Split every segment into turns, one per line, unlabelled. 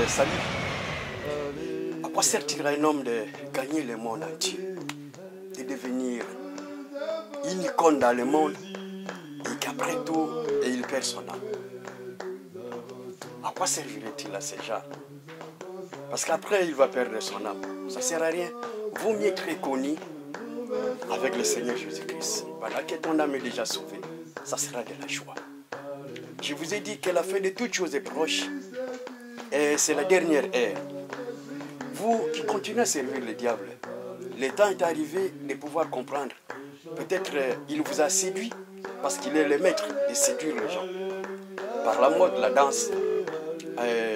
salut. À quoi sert-il à un homme de gagner le monde entier, de devenir une icône dans le monde et qu'après tout, il perd son âme? À quoi servirait-il à ces gens? Parce qu'après, il va perdre son âme. Ça ne sert à rien. Vaut mieux être reconnu avec le Seigneur Jésus-Christ. Voilà que ton âme est déjà sauvée. Ça sera de la joie. Je vous ai dit que la fin de toutes choses est proche. Et c'est la dernière ère. Vous qui continuez à servir le diable, le temps est arrivé de pouvoir comprendre. Peut-être il vous a séduit parce qu'il est le maître de séduire les gens. Par la mode, la danse,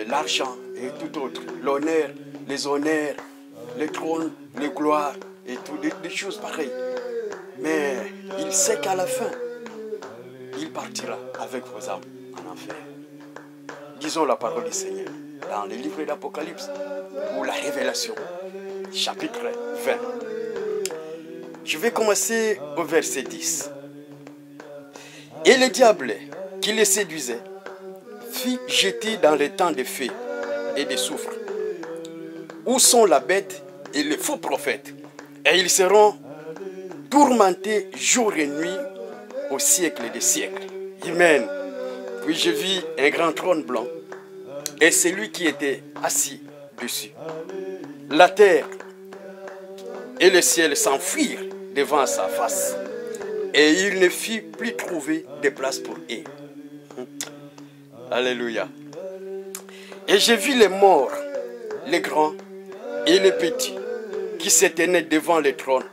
l'argent et tout autre. L'honneur, les honneurs, les trônes, les gloires et tout, des choses pareilles. Mais il sait qu'à la fin, il partira avec vos âmes en enfer. Disons la parole du Seigneur dans le livre d'Apocalypse ou la Révélation, chapitre 20. Je vais commencer au verset 10. Et le diable qui les séduisait fut jeté dans les temps de feu et de soufre, où sont la bête et les faux prophètes, et ils seront tourmentés jour et nuit au siècle des siècles. Amen. Puis je vis un grand trône blanc et celui qui était assis dessus. La terre et le ciel s'enfuirent devant sa face et il ne fit plus trouver de place pour eux. Alléluia. Et j'ai vu les morts, les grands et les petits qui se tenaient devant le trône.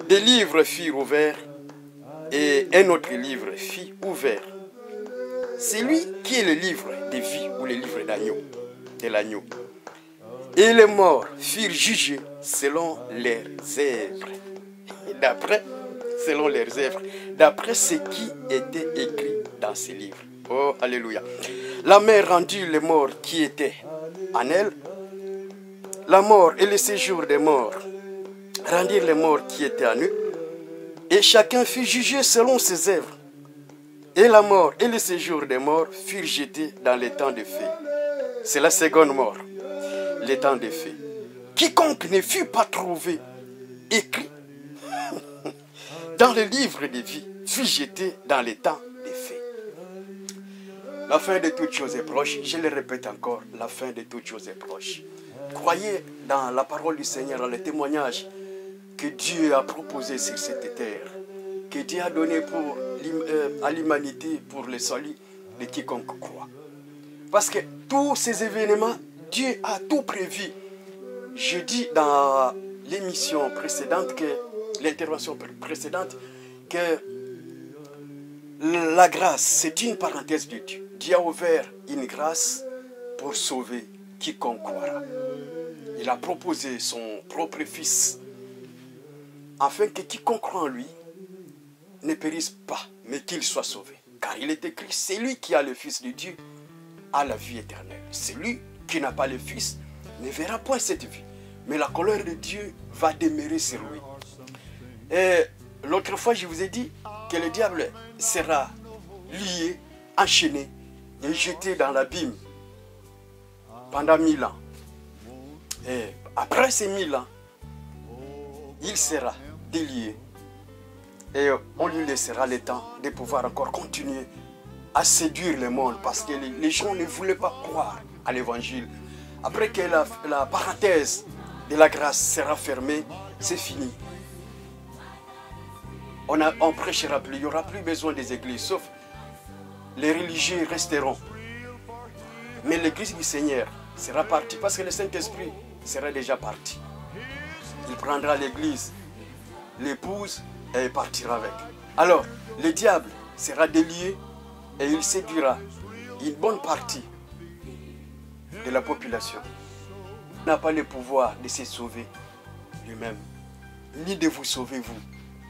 Des livres furent ouverts et un autre livre fut ouvert. C'est lui qui est le livre de vie ou le livre de l'agneau. Et les morts furent jugés selon leurs œuvres. Selon leurs œuvres, d'après ce qui était écrit dans ces livres. Oh, alléluia. La mer rendit les morts qui étaient en elle. La mort et le séjour des morts rendirent les morts qui étaient en eux. Et chacun fut jugé selon ses œuvres. Et la mort et le séjour des morts furent jetés dans les temps de feu. C'est la seconde mort, les temps de feu. Quiconque ne fut pas trouvé écrit dans le livre de vie fut jeté dans les temps de feu. La fin de toutes choses est proche. Je le répète encore, la fin de toutes choses est proche. Croyez dans la parole du Seigneur, dans le témoignage que Dieu a proposé sur cette terre, que Dieu a donné à l'humanité pour le salut de quiconque croit. Parce que tous ces événements, Dieu a tout prévu. Je dis dans l'émission précédente, l'intervention précédente, que la grâce, c'est une parenthèse de Dieu. Dieu a ouvert une grâce pour sauver quiconque croira. Il a proposé son propre Fils afin que quiconque croit en lui ne périsse pas, mais qu'il soit sauvé. Car il est écrit, c'est lui qui a le Fils de Dieu a la vie éternelle. Celui qui n'a pas le Fils ne verra point cette vie, mais la colère de Dieu va demeurer sur lui. Et l'autre fois, je vous ai dit que le diable sera lié, enchaîné et jeté dans l'abîme pendant 1000 ans. Et après ces 1000 ans, il sera délié et on lui laissera le temps de pouvoir encore continuer à séduire le monde parce que les gens ne voulaient pas croire à l'évangile. Après que la parenthèse de la grâce sera fermée, c'est fini. On ne prêchera plus, il n'y aura plus besoin des églises, sauf les religieux resteront. Mais l'église du Seigneur sera partie parce que le Saint-Esprit sera déjà parti. Il prendra l'église, l'épouse et il partira avec. Alors, le diable sera délié et il séduira une bonne partie de la population. Il n'a pas le pouvoir de se sauver lui-même, ni de vous sauver vous.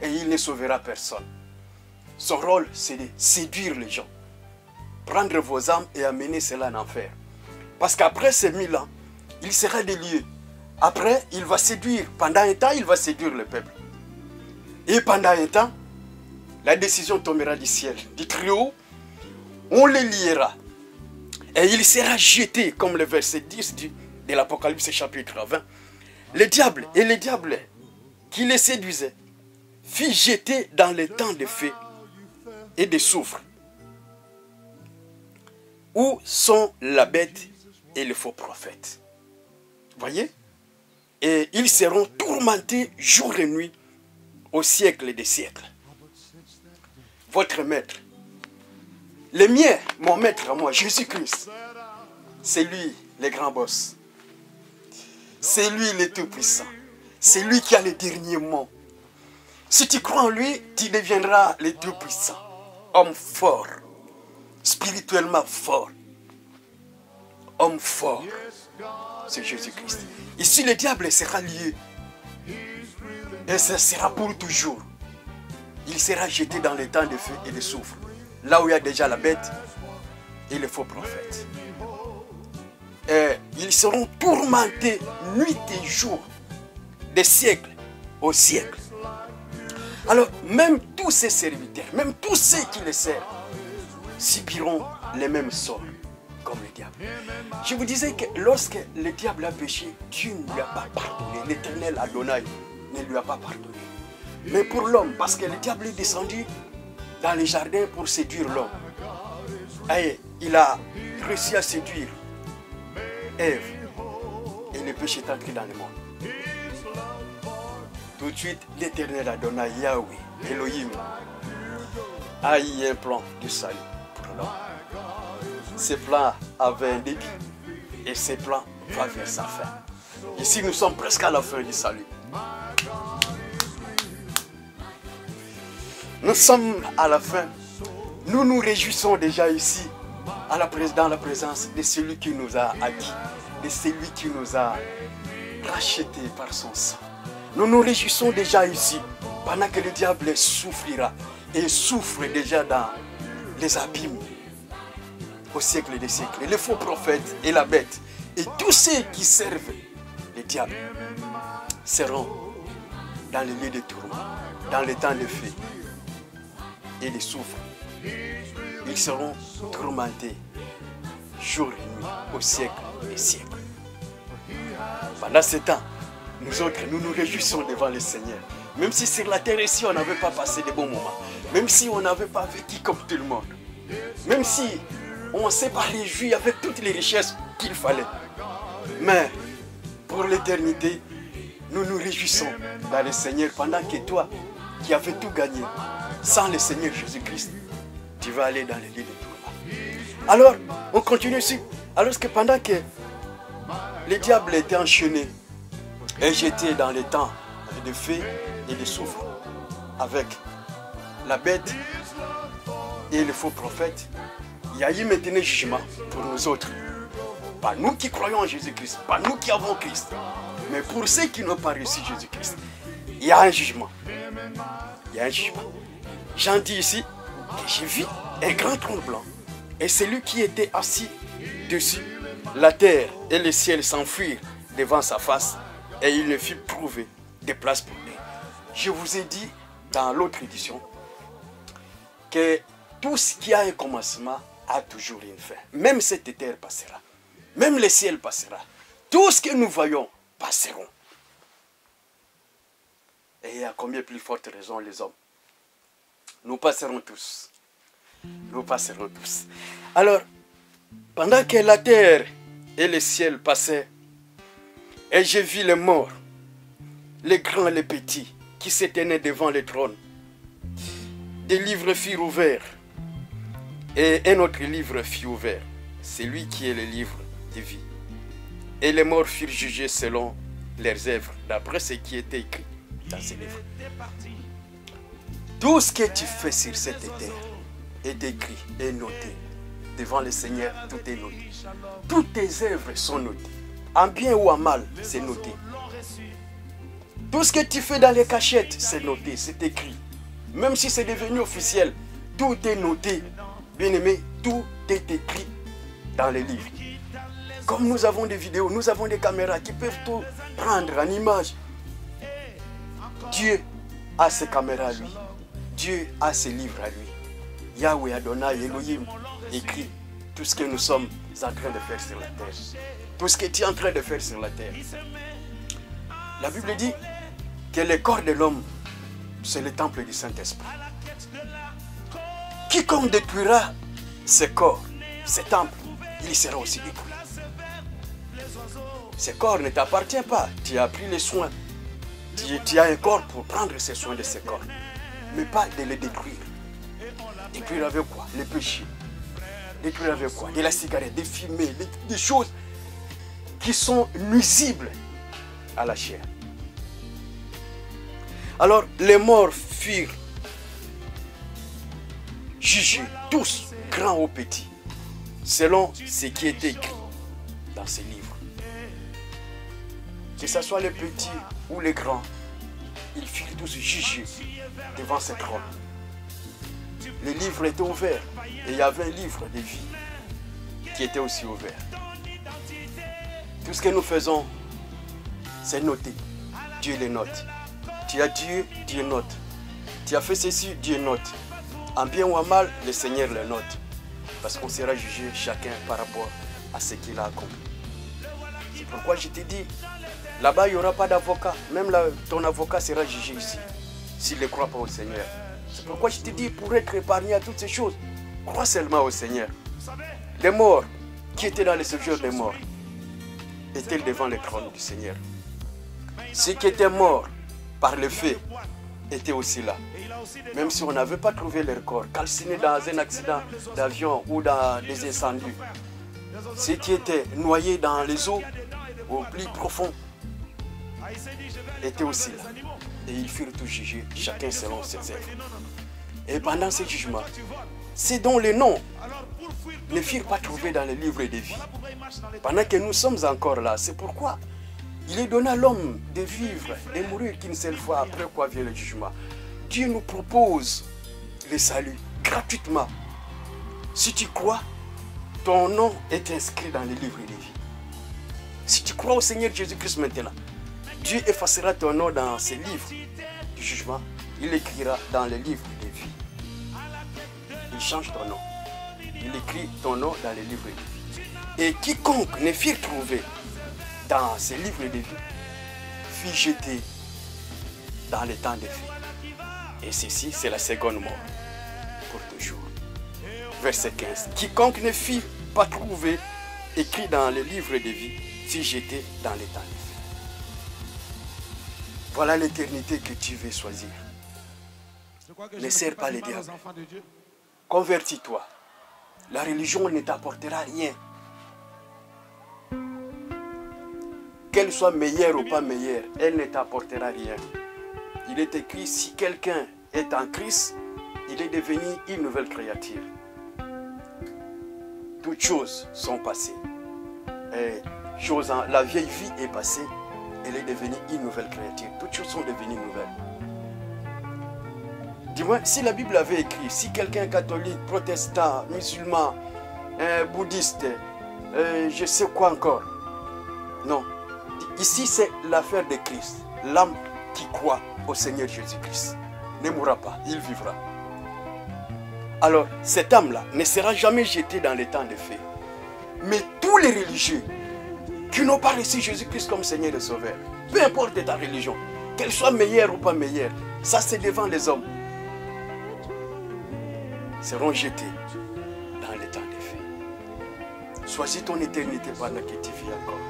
Et il ne sauvera personne. Son rôle, c'est de séduire les gens. Prendre vos âmes et amener cela en enfer. Parce qu'après ces 1000 ans, il sera délié. Après, il va séduire. Pendant un temps, il va séduire le peuple. Et pendant un temps, la décision tombera du ciel, du très haut. On les liera. Et il sera jeté, comme le verset 10 de l'Apocalypse chapitre 20. Le diable et les diables qui les séduisaient fut jeté dans les temps de feu et de soufre, où sont la bête et le faux prophète. Voyez? Et ils seront tourmentés jour et nuit au siècle des siècles. Votre maître, le mien, mon maître à moi, Jésus-Christ, c'est lui le grand boss. C'est lui le tout-puissant. C'est lui qui a le dernier mot. Si tu crois en lui, tu deviendras le tout-puissant. Homme fort, spirituellement fort. Homme fort, c'est Jésus-Christ. Ici, le diable sera lié. Et ce sera pour toujours. Il sera jeté dans les temps de feu et de soufre. Là où il y a déjà la bête et le faux prophète. Et ils seront tourmentés nuit et jour, des siècles au siècle. Alors, même tous ces serviteurs, même tous ceux qui les servent, subiront les mêmes sorts comme le diable. Je vous disais que lorsque le diable a péché, Dieu ne lui a pas pardonné. L'Éternel Adonai ne lui a pas pardonné. Mais pour l'homme, parce que le diable est descendu dans les jardins pour séduire l'homme. Et il a réussi à séduire Ève. Et le péché est entré dans le monde. Tout de suite, l'Éternel Adonai, Yahweh, Elohim, a eu un plan de salut pour l'homme. Ce plan avait un début et ce plan va vers sa fin. Ici, nous sommes presque à la fin du salut. Nous sommes à la fin. Nous nous réjouissons déjà ici, dans la présence de celui qui nous a acquis, de celui qui nous a rachetés par son sang. Nous nous réjouissons déjà ici, pendant que le diable souffrira et souffre déjà dans les abîmes au siècle des siècles. Les faux prophètes et la bête et tous ceux qui servent le diable seront dans les lieux de tourment, dans les temps de feu et de soufre. Ils seront tourmentés jour et nuit au siècle des siècles. Pendant ce temps, nous autres, nous nous réjouissons devant le Seigneur. Même si sur la terre ici, on n'avait pas passé de bons moments. Même si on n'avait pas vécu comme tout le monde. Même si on ne s'est pas réjoui avec toutes les richesses qu'il fallait. Mais pour l'éternité, nous nous réjouissons dans le Seigneur pendant que toi, qui avais tout gagné, sans le Seigneur Jésus-Christ, tu vas aller dans les lieux de tourment. Alors, on continue ici. Alors que pendant que le diable était enchaîné et jeté dans les temps de feu et de soufre avec la bête et le faux prophète, il y a eu maintenant jugement pour nous autres. Pas nous qui croyons en Jésus-Christ, pas nous qui avons Christ, mais pour ceux qui n'ont pas reçu Jésus-Christ, il y a un jugement. Il y a un jugement. J'en dis ici que j'ai vu un grand trône blanc et celui qui était assis dessus. La terre et le ciel s'enfuirent devant sa face et il ne fut trouvé de place pour lui. Je vous ai dit dans l'autre édition que tout ce qui a un commencement a toujours une fin. Même cette terre passera. Même le ciel passera. Tout ce que nous voyons passeront. Et à combien plus forte raison les hommes? Nous passerons tous. Nous passerons tous. Alors, pendant que la terre et le ciel passaient, et j'ai vu les morts, les grands et les petits, qui se tenaient devant le trône. Des livres furent ouverts, et un autre livre fut ouvert, celui qui est le livre de vie. Et les morts furent jugés selon leurs œuvres, d'après ce qui était écrit dans ces livres. Tout ce que tu fais sur cette terre est écrit et noté. Devant le Seigneur, tout est noté. Toutes tes œuvres sont notées. En bien ou en mal, c'est noté. Tout ce que tu fais dans les cachettes, c'est noté, c'est écrit. Même si c'est devenu officiel, tout est noté. Bien-aimé, tout est écrit dans les livres. Comme nous avons des vidéos, nous avons des caméras qui peuvent tout prendre en image. Dieu a ses caméras à lui. Dieu a ses livres à lui. Yahweh Adonai Elohim écrit tout ce que nous sommes en train de faire sur la terre. Tout ce que tu es en train de faire sur la terre. La Bible dit que le corps de l'homme, c'est le temple du Saint-Esprit. Quiconque détruira ce corps, ce temple, il sera aussi détruit. Ce corps ne t'appartient pas. Tu as pris les soins. Tu as un corps pour prendre ces soins de ce corps. Mais pas de le détruire. Détruire avec quoi? Les péchés. Détruire avec quoi? De la cigarette, des fumées, des choses qui sont nuisibles à la chair. Alors, les morts furent jugés, tous, grands ou petits, selon ce qui était écrit dans ces livres. Que ce soit les petits ou les grands, ils furent tous jugés devant ce trône. Les livres étaient ouverts et il y avait un livre de vie qui était aussi ouvert. Tout ce que nous faisons, c'est noté. Dieu les note. Tu as Dieu, Dieu note. Tu as fait ceci, Dieu note. En bien ou en mal, le Seigneur le note. Parce qu'on sera jugé chacun par rapport à ce qu'il a accompli. C'est pourquoi je te dis, là-bas, il n'y aura pas d'avocat. Même là, ton avocat sera jugé ici, s'il ne croit pas au Seigneur. C'est pourquoi je te dis, pour être épargné à toutes ces choses, crois seulement au Seigneur. Les morts qui étaient dans les séjours des morts étaient devant le trône du Seigneur. Ceux qui étaient morts par le fait étaient aussi là. Même si on n'avait pas trouvé leur corps, calcinés dans un accident d'avion ou dans des incendies. Ceux qui étaient noyés dans les eaux au plus profond étaient aussi là. Et ils furent tous jugés, chacun selon ses œuvres. Et pendant ce jugement, ceux dont les noms ne furent pas trouvés dans les livres de vie, pendant que nous sommes encore là, c'est pourquoi il est donné à l'homme de vivre et mourir qu'une seule fois, après quoi vient le jugement. Dieu nous propose le salut gratuitement. Si tu crois, ton nom est inscrit dans les livres de vie. Si tu crois au Seigneur Jésus-Christ maintenant, Dieu effacera ton nom dans ses livres du jugement. Il écrira dans les livres de vie. Il change ton nom. Il écrit ton nom dans les livres de vie. Et quiconque ne fut trouvé dans ces livres de vie fut jeté dans les temps de vie. Et ceci, c'est la seconde mort pour toujours. Verset 15. Quiconque ne fut pas trouvé écrit dans les livres de vie fut jeté dans les temps de vie. Voilà l'éternité que tu veux choisir. Ne sers pas les diables. Convertis-toi. La religion ne t'apportera rien. Qu'elle soit meilleure ou pas meilleure, elle ne t'apportera rien. Il est écrit, si quelqu'un est en Christ, il est devenu une nouvelle créature. Toutes choses sont passées. La vieille vie est passée, elle est devenue une nouvelle créature. Toutes choses sont devenues nouvelles. Dis-moi, si la Bible avait écrit, si quelqu'un est catholique, protestant, musulman, bouddhiste, je sais quoi encore. Non. Ici, c'est l'affaire de Christ. L'âme qui croit au Seigneur Jésus-Christ ne mourra pas, il vivra. Alors, cette âme-là ne sera jamais jetée dans les temps de feu. Mais tous les religieux qui n'ont pas reçu Jésus-Christ comme Seigneur et Sauveur, peu importe ta religion, qu'elle soit meilleure ou pas meilleure, ça c'est devant les hommes, seront jetés dans les temps de feu. Choisis ton éternité pendant que tu vis encore.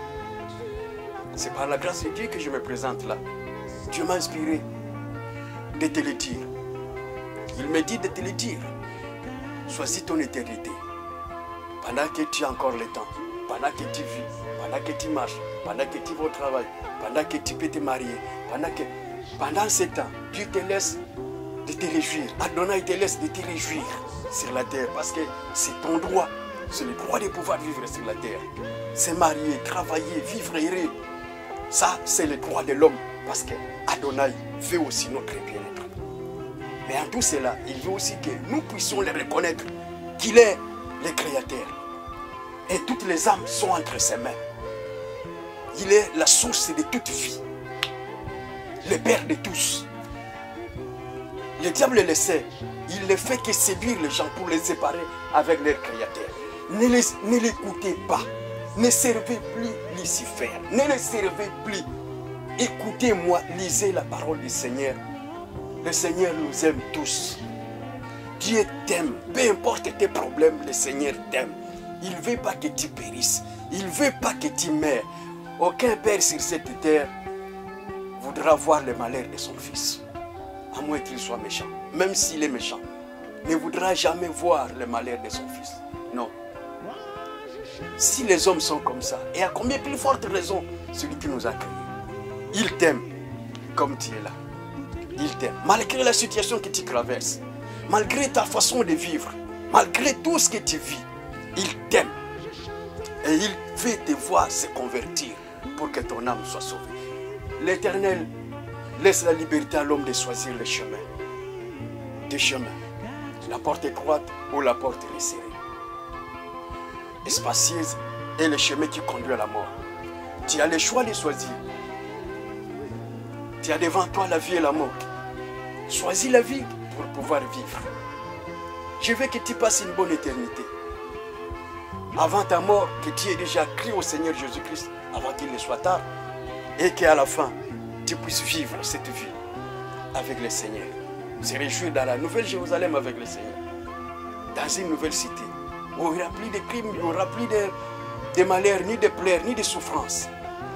C'est par la grâce de Dieu que je me présente là. Dieu m'a inspiré de te le dire. Il me dit de te le dire. Choisis ton éternité. Pendant que tu as encore le temps, pendant que tu vis, pendant que tu marches, pendant que tu vas au travail, pendant que tu peux te marier, pendant ce temps, Dieu te laisse de te réjouir. Adonai te laisse de te réjouir sur la terre parce que c'est ton droit. C'est le droit de pouvoir vivre sur la terre. Se marier, travailler, vivre heureux. Ça, c'est le droit de l'homme parce que Adonai veut aussi notre bien-être. Mais en tout cela, il veut aussi que nous puissions le reconnaître qu'il est le Créateur. Et toutes les âmes sont entre ses mains. Il est la source de toute vie. Le Père de tous. Le diable le sait. Il ne fait que séduire les gens pour les séparer avec leur Créateur. Ne l'écoutez pas. Ne servez plus Lucifer. Ne le servez plus. Écoutez-moi, lisez la parole du Seigneur. Le Seigneur nous aime tous. Dieu t'aime. Peu importe tes problèmes, le Seigneur t'aime. Il ne veut pas que tu périsses. Il ne veut pas que tu meurs. Aucun père sur cette terre voudra voir le malheur de son fils. À moins qu'il soit méchant. Même s'il est méchant. Ne voudra jamais voir le malheur de son fils. Non. Si les hommes sont comme ça, et à combien plus forte raison celui qui nous a créés. Il t'aime comme tu es là. Il t'aime. Malgré la situation que tu traverses, malgré ta façon de vivre, malgré tout ce que tu vis, il t'aime. Et il veut te voir se convertir pour que ton âme soit sauvée. L'Éternel laisse la liberté à l'homme de choisir le chemin. Des chemins. La porte étroite ou la porte resserrée. Spacieuse est le chemin qui conduit à la mort. Tu as le choix de choisir. Tu as devant toi la vie et la mort. Choisis la vie pour pouvoir vivre. Je veux que tu passes une bonne éternité. Avant ta mort, que tu aies déjà crié au Seigneur Jésus-Christ avant qu'il ne soit tard. Et qu'à la fin, tu puisses vivre cette vie avec le Seigneur. Se réjouir dans la nouvelle Jérusalem avec le Seigneur. Dans une nouvelle cité. Où il n'y aura plus de crimes, il n'y aura plus de malheurs, ni de pleurs, ni de souffrances.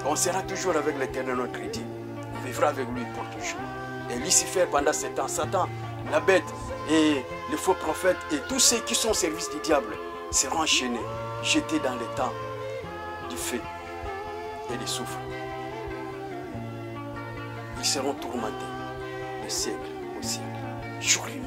On sera toujours avec l'Éternel notre Dieu. On vivra avec lui pour toujours. Et Lucifer, pendant ce temps, Satan, la bête et les faux prophètes et tous ceux qui sont au service du diable seront enchaînés, jetés dans le temps du feu et du souffle. Ils seront tourmentés de siècle au siècle, jour et nuit.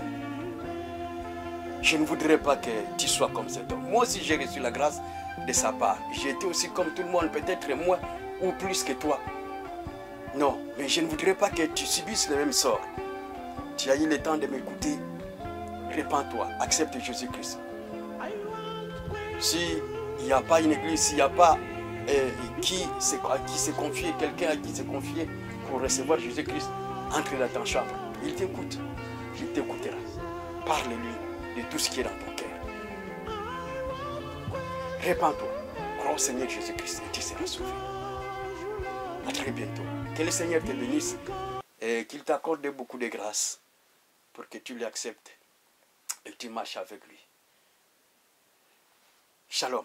Je ne voudrais pas que tu sois comme cet homme. Moi aussi, j'ai reçu la grâce de sa part. J'ai été aussi comme tout le monde, peut-être moins ou plus que toi. Non, mais je ne voudrais pas que tu subisses le même sort. Tu as eu le temps de m'écouter. Répands-toi, accepte Jésus-Christ. S'il n'y a pas une église, s'il n'y a pas à qui se confier, quelqu'un à qui se confier pour recevoir Jésus-Christ, entre dans ta chambre. Il t'écoute. Il t'écoutera. Parle-lui de tout ce qui est dans ton cœur. Répands-toi. Crois au Seigneur Jésus-Christ et tu seras sauvé. À très bientôt. Que le Seigneur te bénisse et qu'il t'accorde beaucoup de grâce pour que tu l'acceptes et tu marches avec lui. Shalom.